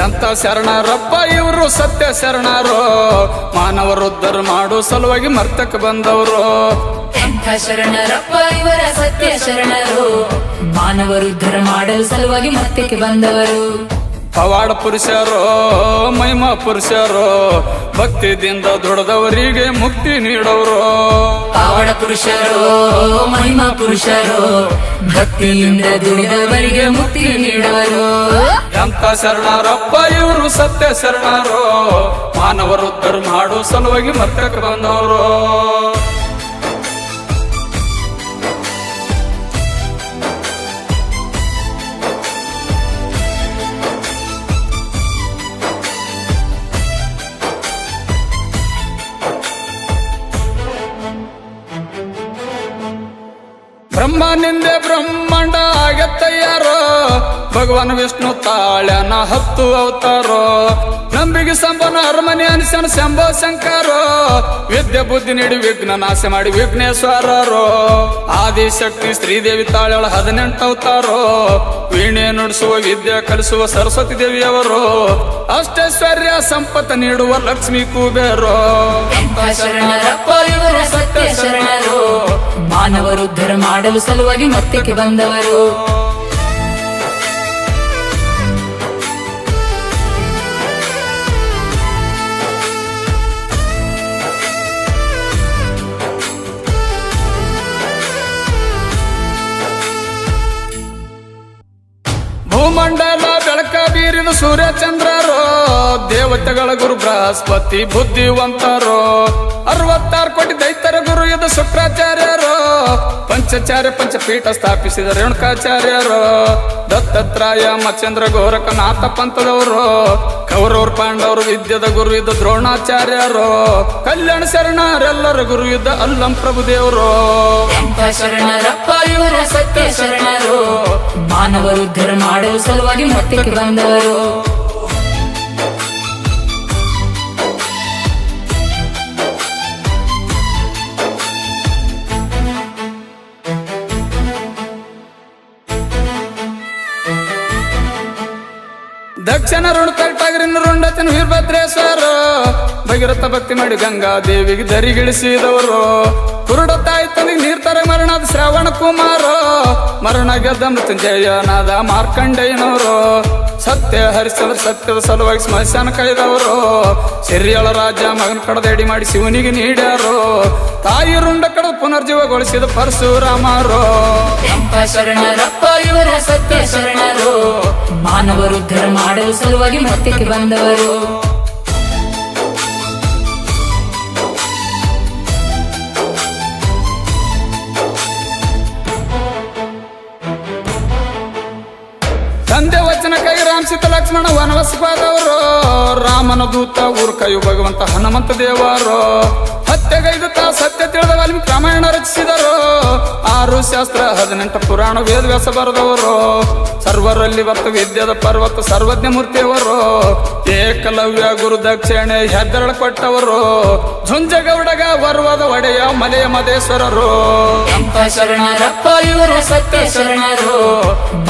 ಎಂತ ಶರಣರಪ್ಪ ಇವರು ಸತ್ಯ ಶರಣರು, ಮಾನವರುದ್ಧರ ಮಾಡೋ ಸಲುವಾಗಿ ಮರ್ತಕ್ಕೆ ಬಂದವರು. ಎಂಥ ಶರಣರಪ್ಪ ಇವರ ಸತ್ಯ ಶರಣರು, ಮಾನವರುದ್ಧರ ಮಾಡಲು ಸಲುವಾಗಿ ಮರ್ತಕ್ಕೆ ಬಂದವರು. ಪವಾಡ ಪುರುಷರು ಮಹಿಮಾ ಪುರುಷರು, ಭಕ್ತಿದಿಂದ ದುಡಿದವರಿಗೆ ಮುಕ್ತಿ ನೀಡವರು. ಪವಾಡ ಪುರುಷರು ಮಹಿಮಾ ಪುರುಷರು, ಭಕ್ತಿಯಿಂದ ದುಡಿದವರಿಗೆ ಮುಕ್ತಿ ನೀಡುವರು. ಎಂತ ಶರಣರಪ್ಪ ಇವರು ಸತ್ಯ ಶರಣರು, ಮಾನವರುದ್ಧರ ಮಾಡೋ ಸಲುವಾಗಿ ಮರ್ತಕ್ಕೆ ಬಂದವರು. ಬ್ರಹ್ಮನಿಂದೆ ಬ್ರಹ್ಮಾಂಡ ಆಗತ್ತಯ್ಯಾರೋ, ಭಗವಾನ್ ವಿಷ್ಣು ತಾಳ್ಯನ 10 ಅವತಾರೋ. ನಂಬಿಗೆ ಸಂಬನ ಅರಮನೆ ಅನಿಸನ ಶಂಭೋ ಶಂಕರೋ, ವಿದ್ಯೆ ಬುದ್ಧಿ ನೀಡಿ ವಿಘ್ನ ನಾಶ ಮಾಡಿ ವಿಘ್ನೇಶ್ವರರು. ಆದಿಶಕ್ತಿ ಶ್ರೀದೇವಿ ತಾಳ್ಯಳ 18 ಅವತಾರೋ, ವೀಣೆ ನುಡಿಸುವ ವಿದ್ಯೆ ಕಲಿಸುವ ಸರಸ್ವತಿ ದೇವಿಯವರು. ಅಷ್ಟೈಶ್ವರ್ಯ ಸಂಪತ್ತ ನೀಡುವ ಲಕ್ಷ್ಮೀ ಕುಬೇರೋ. ಶರಣರಪ್ಪ ಇವರ ಸತ್ಯ ಶರಣರು, ಮಾನವರುದ್ಧರ ಮಾಡಲು ಸಲುವಾಗಿ ಮತ್ತಕ್ಕೆ ಬಂದವರು. ಭೂಮಂಡಲ ಬೆಳಕ ಬೀರಿದ ಸೂರ್ಯ ಚಂದ್ರರು, ದೇವತೆಗಳ ಗುರು ಬೃಹಸ್ಪತಿ ಬುದ್ಧಿವಂತರು. 66 ಕೋಟಿ ದೈತ್ಯರ ಗುರು ಇದು ಶುಕ್ರಾಚಾರ್ಯರು, ಪಂಚಚಾರ್ಯ ಪಂಚಪೀಠ ಸ್ಥಾಪಿಸಿದ ರೇಣುಕಾಚಾರ್ಯರು. ದತ್ತಾತ್ರಾಯ ಮಚಂದ್ರ ಗೋರಖನಾಥ ಪಂಥದವರು, ಕೌರವರು ಪಾಂಡವರು ವಿದ್ಯದ ಗುರು ಇದ್ದ ದ್ರೋಣಾಚಾರ್ಯರು. ಕಲ್ಯಾಣ ಶರಣರೆಲ್ಲರ ಗುರು ಇದ್ದ ಅಲ್ಲಂ ಪ್ರಭುದೇವರು. ಶರಣರಪ್ಪ ಇವರ ಸತ್ಯ ಶರಣರು, ಮಾನವರುದ್ಧರ ಮಾಡಲು ಸಲುವಾಗಿ ಮತ್ತಕ್ಕೆ ಬಂದವರು. ದಕ್ಷಿಣ ಋಣ ತಟ್ಟಾಗ್ರಿನ ರುಂಡತನ ವೀರಭದ್ರೇಶ್ವರ, ಭಗೀರಥ ಭಕ್ತಿ ಮಾಡಿ ಗಂಗಾ ದೇವಿಗೆ ದರಿಗಿಳಿಸಿದವರು. ಕುರುಡ ತಾಯಿ ತಂದಿಗೆ ನೀರ್ತಾರೆ ಮರಣದ ಶ್ರಾವಣ ಕುಮಾರ, ಮರಣ ಗೆದ್ದ ಮೃತ್ಯುಂಜಯನಾದ ಮಾರ್ಕಂಡೇಯನವರು. ಸತ್ಯ ಹರಿಶ್ಚಂದ್ರ ಸತ್ಯದ ಸಲುವಾಗಿ ಸ್ಮಶಾನ ಕೈದವರು. ಸಿರಿಯಳ ರಾಜ್ಯ ಮಗನ ಕಡದ ಎಡಿ ಮಾಡಿ ಶಿವನಿಗೆ ನೀಡ್ಯಾರು. ತಾಯಿ ರುಂಡ ಕಡ ಪುನರ್ಜೀವಗೊಳಿಸಿದ ಪರಶುರಾಮರು. ಶರಣರಪ್ಪ ಇವರ ಸತ್ಯ ಶರಣರು, ಮಾನವರುದ್ಧರ ಮಾಡಲು ಸಲುವಾಗಿ ಮತ್ತಕ್ಕೆ ಬಂದವರು. ತಂದೆ ವಚನಕ್ಕಾಗಿ ರಾಮಸೀತ ಲಕ್ಷ್ಮಣ ವನವಾಸವಾದವರು. ರಾಮನ ದೂತ ಊರ್ ಕಾಯು ಭಗವಂತ ಹನುಮಂತ ದೇವರು. ಹತ್ಯೆಗೈದು ಸತ್ಯ ತಿಳಿದ ವಾಲ್ಮೀಕಿ ರಾಮಾಯಣ ರಚಿಸಿದರು. 6 ಶಾಸ್ತ್ರ 18 ಪುರಾಣ ವೇದವ್ಯಾಸ ಬರೆದವರು. ಸರ್ವರಲ್ಲಿ ವರ್ತ ವಿದ್ಯದ ಪರ್ವತ ಸರ್ವಜ್ಞ ಮೂರ್ತಿಯವರು. ಏಕಲವ್ಯ ಗುರು ದಕ್ಷಿಣೆ ಹೆದ್ದರಳ ಕೊಟ್ಟವರು. ಝುಂಜಗೌಡಗ ವರ್ವದ ಒಡೆಯ ಮಲೆಯ ಮದೇಶ್ವರರು. ಶರಣರಪ್ಪ ಇವರ ಸತ್ಯ ಶರಣರು,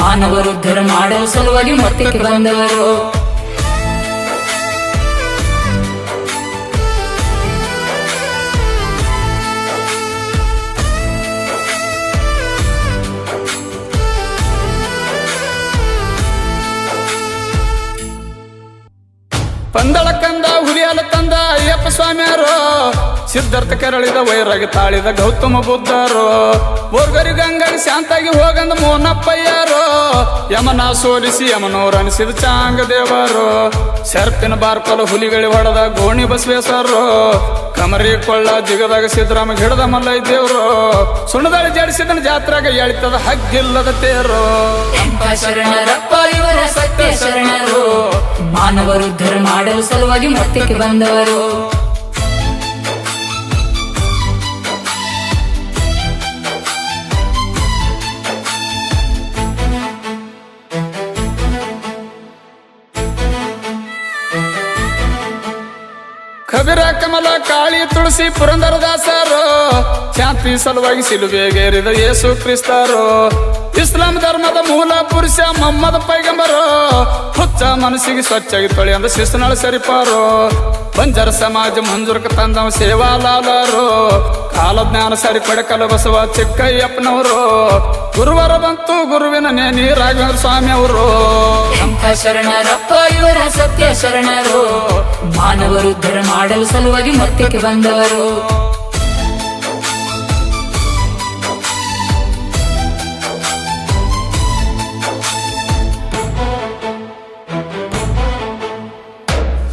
ಮಾನವರುದ್ಧರ ಮಾಡಲು ಸಲುವಾಗಿ ಮತ್ತಕ್ಕೆ ಬಂದವರು. ಪಂದಳ ಕಂದ ಹುಲಿಯಾಲ ತಂದ ಅಯ್ಯಪ್ಪ ಸ್ವಾಮಿಯರು. ಸಿದ್ಧಾರ್ಥ ಕೆರಳಿದ ವೈರಾಗಿ ತಾಳಿದ ಗೌತಮ ಬುದ್ಧರು. ಬೋರ್ಗರಿ ಗಂಗಡಿ ಶಾಂತಾಗಿ ಹೋಗಂದ ಮೋನಪ್ಪಯ್ಯರು. ಯಮನ ಸೋಲಿಸಿ ಯಮನೂರು ಅನಿಸಿದ ಚಾಂಗ ದೇವರು. ಶರ್ಪಿನ ಬಾರ್ಪಲ ಹುಲಿಗಳಿ ಹೊಡೆದ ಗೋಣಿ ಬಸವೇಶ್ವರರು. ಕಮರಿ ಕೊಳ್ಳ ಜಿಗದಾಗ ಸಿದ್ದರಾಮ ಹಿಡದ ಮಲ್ಲೈ ದೇವರು. ಸುಣ್ಣದಾಳಿ ಜಡಿಸಿದನ ಜಾತ್ರಾಗ ಎಳಿತದ ಹಗ್ಗಿಲ್ಲದ ತೇರು. ಶರಣರಪ್ಪ ಇವರ ಸತ್ಯ ಶರಣರು, ಮಾನವರುದ್ಧರ ಮಾಡಲು ಸಲುವಾಗಿ ಮತ್ತಕ್ಕೆ ಬಂದವರು. ಕಬೀರ ಕಮಲ ಕಾಳಿ ತುಳಸಿ ಪುರಂದರದಾಸರು ಶಾಂತಿ ಸಲುವಾಗಿ ಸಿಲುಬೆಗೇರಿದ ಯೇಸು ಕ್ರಿಸ್ತರು ಇಸ್ಲಾಂ ಧರ್ಮದ ಮೂಲ ಪುರುಷ ಮೊಹಮ್ಮದ್ ಪೈಗಂಬರು ಹುಚ್ಚ ಮನಸ್ಸಿಗೆ ಸ್ವಚ್ಛಾಗಿ ತೊಳೆ ಅಂದ ಶಿಸ್ತುನಾಳ ಸರಿಪಾರು ಬಂಜರ ಸಮಾಜ ಮಂಜೂರಕ ತಂದವ ಸೇವಾಲಾಲರು ಕಾಲಜ್ಞಾನ ಸರಿ ಪಡೆಕಲ ಬಸವ ಚಿಕ್ಕಯ್ಯಪ್ಪನವರು ಗುರುವಾರ ಬಂತು ಗುರುವಿನ ನೇನಿ ರಾಘವೇಂದ್ರ ಸ್ವಾಮಿ ಅವರು ಸಂತ ಶರಣರಪ್ಪ ಇವರ ಸತ್ಯ ಶರಣರು ಮಾನವರು ಉದ್ಧಾರ ಮಾಡಲು ಸಲುವಾಗಿ ಮತ್ತಕ್ಕೆ ಬಂದವರು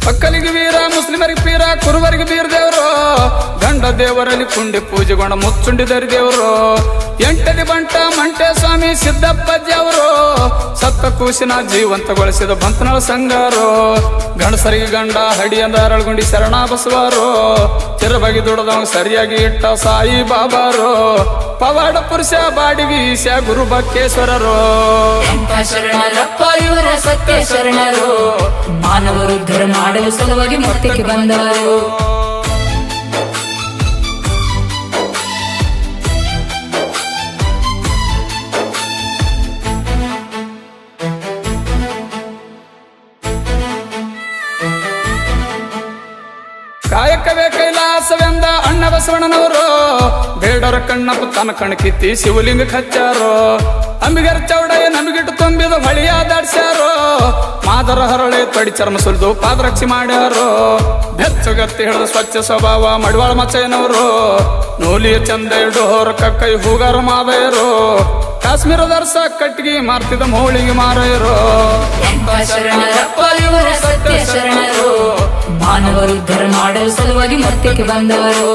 ಮಕ್ಕಳಿಗೆ ವೀರ ಮುಸ್ಲಿಮರಿಗೆ ಪೀರ ಕುರುವರಿಗೆ ಬೀರ ದೇವರು ಗಂಡ ದೇವರಲ್ಲಿ ಕುಂಡಿ ಪೂಜೆಗೊಂಡ ಮುಚ್ಚುಂಡಿದರಿ ದೇವರು ಎಂಟದಿ ಬಂಟ ಮಂಟೆ ಸ್ವಾಮಿ ಸಿದ್ದಪ್ಪಜ್ಜಿ ಅವರು ಸತ್ತ ಕೂಸಿನ ಜೀವಂತಗೊಳಿಸಿದ ಬಂತನಾಳ ಸಂಗಾರು ಗಂಡಸರಿಗೆ ಗಂಡ ಹಡಿಯಂದ ಅರಳಗುಂಡಿ ಶರಣ ಬಸವಾರು ಚಿರಬಗಿ ದುಡದವ ಸರಿಯಾಗಿ ಇಟ್ಟ ಸಾಯಿ ಬಾಬಾರು ಪವಾಡ ಪುರುಷ ಬಾಡಿಗೆ ಈಶ ಗುರು ಬಕ್ಕೇಶ್ವರರು ಸಂತ ಶರಣರಪ್ಪ ಇವರ ಸತ್ಯ ಶರಣರು ಮಾನವರು ಉದ್ಧಾರ ಮಾಡಲು ಸಲುವಾಗಿ ಮತ್ತಕ್ಕೆ ಬಂದವರು ಕಾಯಕವೇ ಕೈಲಾಸವೆಂದ ಅಣ್ಣ ಬಸವಣ್ಣನವರು ಬೇಡರ ಕಣ್ಣಪ್ಪ ತನ್ನ ಕಣಕಿತ್ತಿ ಶಿವಲಿಂಗ ಹಚ್ಚಾರು ಅಂಬಿಗರ ಚೌಡಯ್ಯ ನಮಗಿಟ್ಟು ತುಂಬಿದ ಹೊಳಿಯ ದಾಡ್ಸ್ಯಾರು ಮಾದರ ಹರಳೆ ತಡಿ ಚರ್ಮ ಸುಲಿದು ಪಾದರಕ್ಷೆ ಮಾಡ್ಯಾರು ಬೆಚ್ಚಗತ್ತಿ ಹಿಡಿದು ಸ್ವಚ್ಛ ಸ್ವಭಾವ ಮಡಿವಾಳ ಮಚ್ಚಯ್ಯನವರು ನೂಲಿಯ ಚಂದ ಡೋರ ಕಕ್ಕೈ ಹೂಗಾರ ಮಾದಯರು ಕಾಶ್ಮೀರ ದರ್ಶ ಕಟ್ಟಿಗೆ ಮಾರ್ತಿದ ಮೌಳಿಗೆ ಮಾರಯರು ಸಂತ ಶರಣರಪ್ಪ ಇವರ ಸತ್ಯ ಶರಣರು ಮಾನವರು ಉದ್ಧಾರ ಮಾಡಲು ಸಲುವಾಗಿ ಮತ್ತಕ್ಕೆ ಬಂದವರು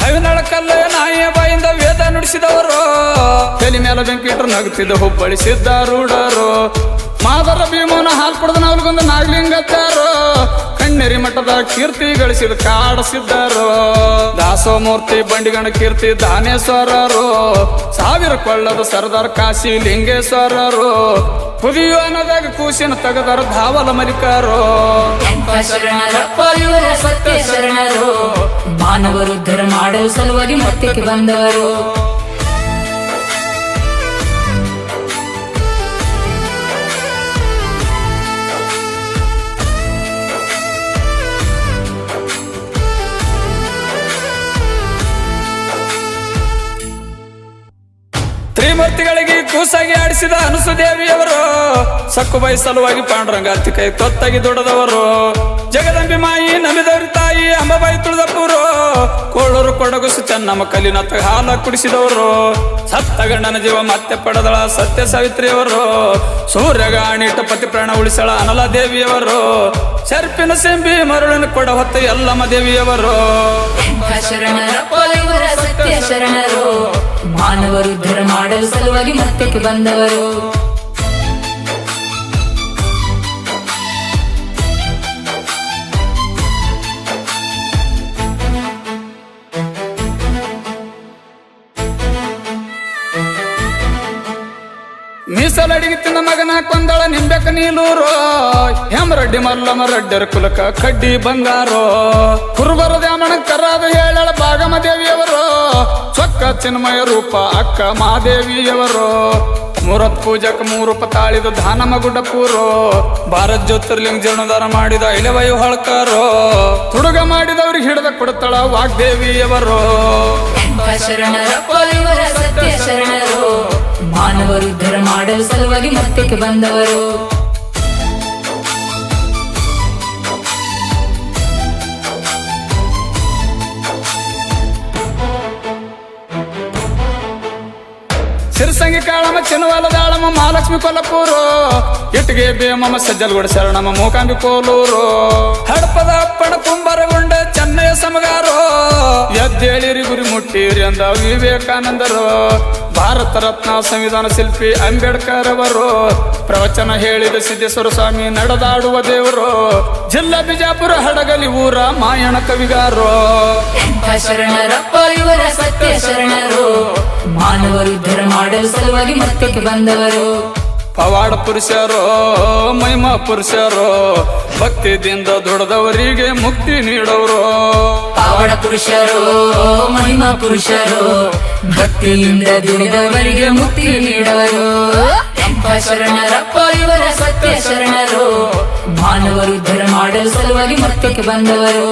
ಹೈನಳ ಕಲ್ಲ ನಾಯಿಯ ಬಾಯಿಂದ ವೇದ ನುಡಿಸಿದವರು ತಲೆ ಮೇಲೆ ಬೆಂಕಿಟ್ರು ನಗುತ್ತಿದ್ದ ಹುಬ್ಬಳ್ಳಿ ಸಿದ್ಧಾರೂಢರು ಮಾದರ ಭೀಮನ ಹಾಲು ಕುಡಿದ ನಾಲ್ಗೊಂದು ನಾಗಲಿಂಗತ್ತಾರು ಕಣ್ಣೇರಿ ಮಠದ ಕೀರ್ತಿ ಗಳಿಸಿದ ಕಾಡಸಿದ್ದಾರು ದಾಸೋಮೂರ್ತಿ ಬಂಡಿಗಣ ಕೀರ್ತಿ ದಾನೇಶ್ವರರು ಸಾವಿರ ಕೊಳ್ಳದ ಸರ್ದಾರ್ ಕಾಶಿ ಲಿಂಗೇಶ್ವರರು ಹುದಿಯೋನದಾಗ ಕೂಸಿನ ತಗದರ ಧಾವಲ ಮಲಿಕಾರು ಸಂತ ಶರಣರಪ್ಪ ಇವರ ಸತ್ಯ ಶರಣರು ಮಾನವರು ಉದ್ಧಾರ ಮಾಡಲು ಸಲುವಾಗಿ ಮತ್ತಕ್ಕೆ ಬಂದವರು ತ್ರಿಮೂರ್ತಿಗಳಿಗೆ ಕೂಸಾಗಿ ಆಡಿಸಿದ ಅನುಸುದೇವಿಯವರು ಸಕ್ಕುಬಾಯಿ ಸಲುವಾಗಿ ಪಾಂಡುರಂಗಾರ್ತಿ ಕೈ ತೊತ್ತಾಗಿ ದುಡದವರು ಜಗದಂಬಿ ಮಾಯಿ ನಮಿದವ್ರಿ ತಾಯಿ ಅಂಬಾಬಾಯಿ ತುಳದಪ್ಪರು ಕೋಳೂರು ಕೊಡಗುಸು ಚೆನ್ನಮ್ಮ ಕಲ್ಲಿನತ್ತ ಹಾಲ ಕುಡಿಸಿದವರು ಸತ್ತ ಗಂಡನ ಜೀವ ಮತ್ತೆ ಪಡೆದಳ ಸತ್ಯ ಸಾವಿತ್ರಿಯವರು ಸೂರ್ಯಗಾಣಿಟ ಪತಿ ಪ್ರಾಣ ಉಳಿಸಳ ಅನಲ ದೇವಿಯವರು ಶರ್ಪಿನ ಸೆಂಬಿ ಮರುಳಿನ ಕೊಡ ಹೊತ್ತ ಎಲ್ಲಮ್ಮ ದೇವಿಯವರು ಸಂತ ಶರಣರಪ್ಪ ಇವರ ಸತ್ಯ ಶರಣರು ಮಾನವರು ಉದ್ಧಾರ ಮಾಡಲು ಸಲುವಾಗಿ ಮತ್ತಕ್ಕೆ ಬಂದವರು ಮೀಸಲಡಿಗೆ ತಿಂದ ಮಗನ ಕೊಂದಳ ನಿಂಬೆಕ ನೀಲೂರು ಹೆಮರಡ್ಡಿ ಮಲ್ಲಮ್ಮ ರಡ್ಡರ ಕುಲಕ ಕಡ್ಡಿ ಬಂಗಾರು ಕುರುಬರ ದ್ಯಾಮಣ ಕರ್ರಾದ ಹೇಳಳ ಭಾಗಮ ದೇವಿಯವರು ಚೊಕ್ಕ ಚಿನ್ಮಯ ರೂಪ ಅಕ್ಕ ಮಹಾದೇವಿಯವರು ಮೂರತ್ ಪೂಜಕ ಮೂರೂಪ ತಾಳಿದ ಧಾನಮ ಗುಡ್ಡಪೂರು ಭಾರತ್ ಜ್ಯೋತಿರ್ಲಿಂಗ ಜೀರ್ಣೋದ್ಧಾರ ಮಾಡಿದ ಇಲೆವಯು ಹೊಳ್ಕಾರು ತುಡುಗ ಮಾಡಿದವ್ರಿಗೆ ಹಿಡಿದ ಕೊಡುತ್ತಳ ವಾಗ್ದೇವಿಯವರು ಸಂತ ಶರಣರಪ್ಪ ಇವರ ಸತ್ಯ ಶರಣರು ಮಾನವರು ಉದ್ಧಾರ ಮಾಡಲು ಸಲುವಾಗಿ ಮತ್ತಕ್ಕೆ ಬಂದವರು ಸಿರಸಂಗಿ ಕಾಳಮ್ಮ ಚಿನ್ನವಾಲ ದಾಳಮ್ಮ ಮಹಾಲಕ್ಷ್ಮಿ ಕೊಲ್ಲಪೂರು ಇಟ್ಟಿಗೆ ಬೇಮಮ್ಮ ಸಜ್ಜಲ್ಗೂಡ ಶರಣಮ್ಮ ಮೂಕಾಂಬಿ ಕೋಲೂರು ಹಡಪದ ಅಪ್ಪಣ ಕುಂಬರಗೊಂಡ ಚೆನ್ನಯ್ಯ ಸಮಗಾರು ಎದ್ದೇಳಿರಿ ಗುರಿ ಮುಟ್ಟಿರಿ ಅಂದ ವಿವೇಕಾನಂದರು ಭಾರತ ರತ್ನ ಸಂವಿಧಾನ ಶಿಲ್ಪಿ ಅಂಬೇಡ್ಕರ್ ಅವರು ಪ್ರವಚನ ಹೇಳಿದ ಸಿದ್ದೇಶ್ವರ ಸ್ವಾಮಿ ನಡೆದಾಡುವ ದೇವರು ಜಿಲ್ಲಾ ಬಿಜಾಪುರ ಹಡಗಲಿ ಊರ ಮಾಯಣ ಕವಿಗಾರು ಎಂಥ ಶರಣರಪ್ಪ ಇವರ ಸತ್ಯ ಶರಣರು ಮಾನವರು ಉದ್ಧಾರ ಮಾಡಲು ಸಲುವಾಗಿ ಮತ್ತಕ್ಕೆ ಬಂದವರು ಪವಾಡ ಪುರುಷರು ಮಹಿಮಾ ಪುರುಷರು ಭಕ್ತಿದಿಂದ ದುಡಿದವರಿಗೆ ಮುಕ್ತಿ ನೀಡವರು ಪಾವಡ ಪುರುಷರು ಮಹಿಮಾ ಪುರುಷರು ಭಕ್ತಿಯಿಂದ ದುಡಿದವರಿಗೆ ಮುಕ್ತಿ ನೀಡವರು ಎಂಥ ಶರಣರಪ್ಪ ಇವರ ಸತ್ಯ ಶರಣರು ಮಾನವರು ಉದ್ಧಾರ ಮಾಡಲು ಸಲುವಾಗಿ ಮತ್ತಕ್ಕೆ ಬಂದವರು